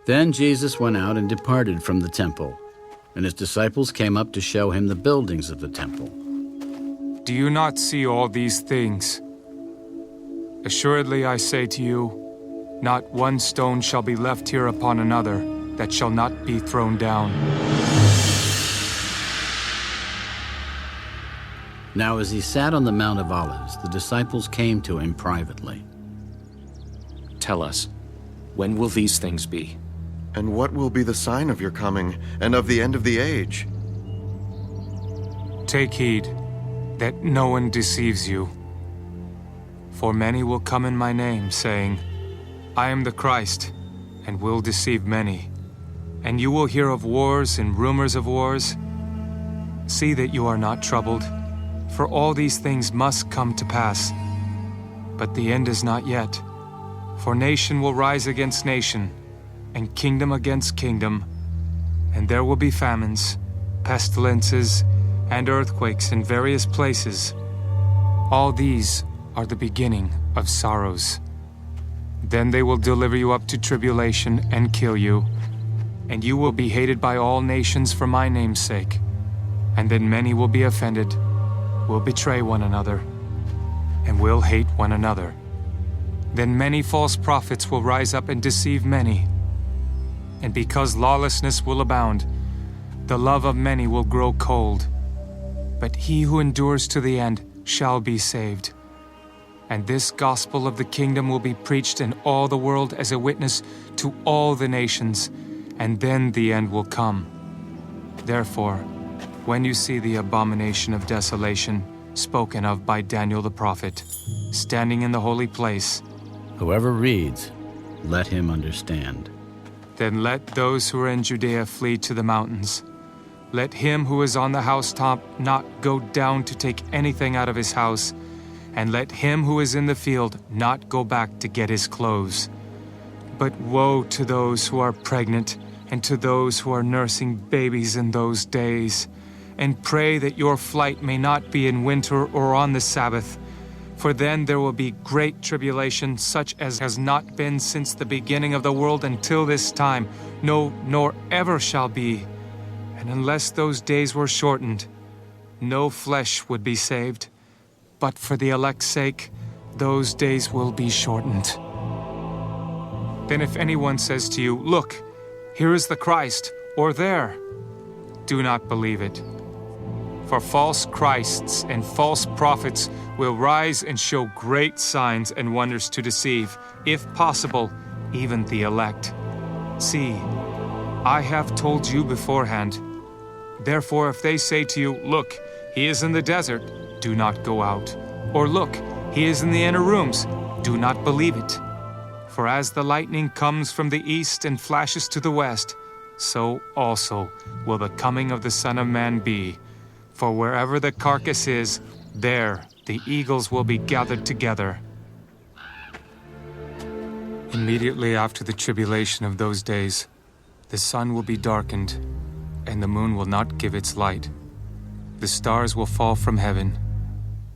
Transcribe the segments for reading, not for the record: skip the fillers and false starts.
Then Jesus went out and departed from the temple, and his disciples came up to show him the buildings of the temple. Do you not see all these things? Assuredly I say to you, not one stone shall be left here upon another that shall not be thrown down. Now as he sat on the Mount of Olives, the disciples came to him privately. Tell us, when will these things be? And what will be the sign of your coming and of the end of the age? Take heed that no one deceives you. For many will come in my name, saying, I am the Christ, and will deceive many. And you will hear of wars and rumors of wars. See that you are not troubled, for all these things must come to pass. But the end is not yet. For nation will rise against nation, and kingdom against kingdom, and there will be famines, pestilences, and earthquakes in various places. All these are the beginning of sorrows. Then they will deliver you up to tribulation and kill you, and you will be hated by all nations for my name's sake. And then many will be offended, will betray one another, and will hate one another. Then many false prophets will rise up and deceive many. And because lawlessness will abound, the love of many will grow cold. But he who endures to the end shall be saved. And this gospel of the kingdom will be preached in all the world as a witness to all the nations, and then the end will come. Therefore, when you see the abomination of desolation spoken of by Daniel the prophet, standing in the holy place, Whoever reads, let him understand. then let those who are in Judea flee to the mountains. Let him who is on the housetop not go down to take anything out of his house, and let him who is in the field not go back to get his clothes. But woe to those who are pregnant, and to those who are nursing babies in those days. And pray that your flight may not be in winter or on the Sabbath, for then there will be great tribulation, such as has not been since the beginning of the world until this time, no, nor ever shall be. And unless those days were shortened, no flesh would be saved. But for the elect's sake, those days will be shortened. Then if anyone says to you, Look, here is the Christ, or there, do not believe it. For false Christs and false prophets will rise and show great signs and wonders to deceive, if possible, even the elect. See, I have told you beforehand. Therefore, if they say to you, Look, he is in the desert, do not go out. Or look, he is in the inner rooms, do not believe it. For as the lightning comes from the east and flashes to the west, so also will the coming of the Son of Man be. For wherever the carcass is, there the eagles will be gathered together. Immediately after the tribulation of those days, the sun will be darkened, and the moon will not give its light. The stars will fall from heaven,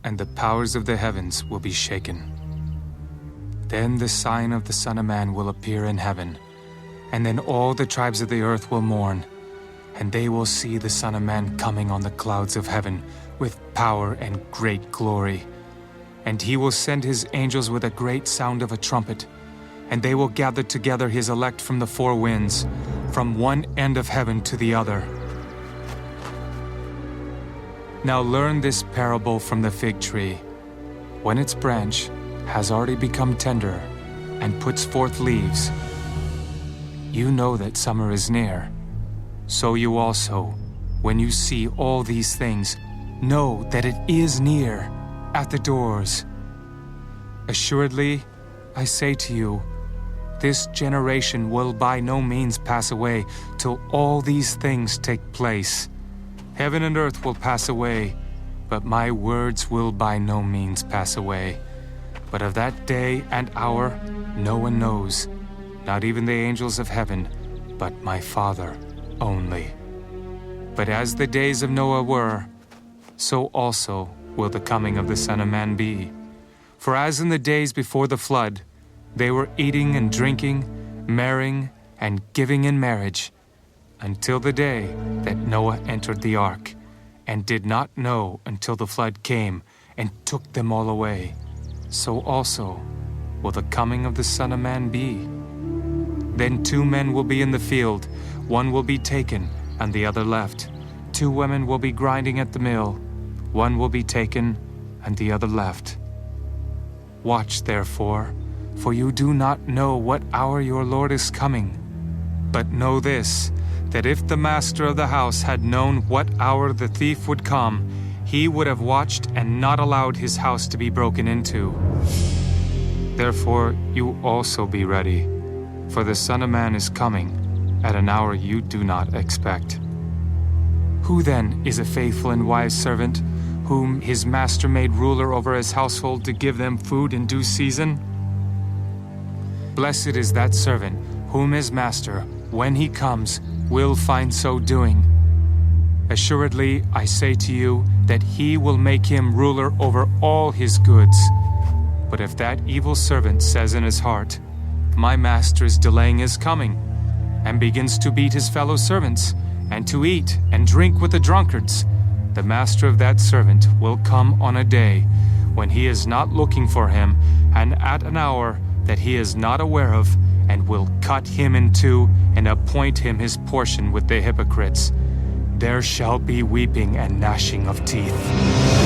and the powers of the heavens will be shaken. Then the sign of the Son of Man will appear in heaven, and then all the tribes of the earth will mourn, and they will see the Son of Man coming on the clouds of heaven with power and great glory. And he will send his angels with a great sound of a trumpet, and they will gather together his elect from the four winds, from one end of heaven to the other. Now learn this parable from the fig tree. When its branch has already become tender and puts forth leaves, you know that summer is near. So you also, when you see all these things, know that it is near, at the doors. Assuredly, I say to you, this generation will by no means pass away till all these things take place. Heaven and earth will pass away, but my words will by no means pass away. But of that day and hour no one knows, not even the angels of heaven, but my Father only. But as the days of Noah were, so also will the coming of the Son of Man be. For as in the days before the flood, they were eating and drinking, marrying, and giving in marriage, until the day that Noah entered the ark, and did not know until the flood came and took them all away. So also will the coming of the Son of Man be. Then 2 men will be in the field, one will be taken and the other left. 2 women will be grinding at the mill, one will be taken and the other left. Watch therefore, for you do not know what hour your Lord is coming. But know this, that if the master of the house had known what hour the thief would come, he would have watched and not allowed his house to be broken into. Therefore you also be ready, for the Son of Man is coming at an hour you do not expect. Who then is a faithful and wise servant, whom his master made ruler over his household to give them food in due season? Blessed is that servant whom his master, when he comes, will find so doing. Assuredly, I say to you that he will make him ruler over all his goods. But if that evil servant says in his heart, "My master is delaying his coming," and begins to beat his fellow servants, and to eat and drink with the drunkards, the master of that servant will come on a day when he is not looking for him, and at an hour that he is not aware of, and will cut him in two and appoint him his portion with the hypocrites. There shall be weeping and gnashing of teeth.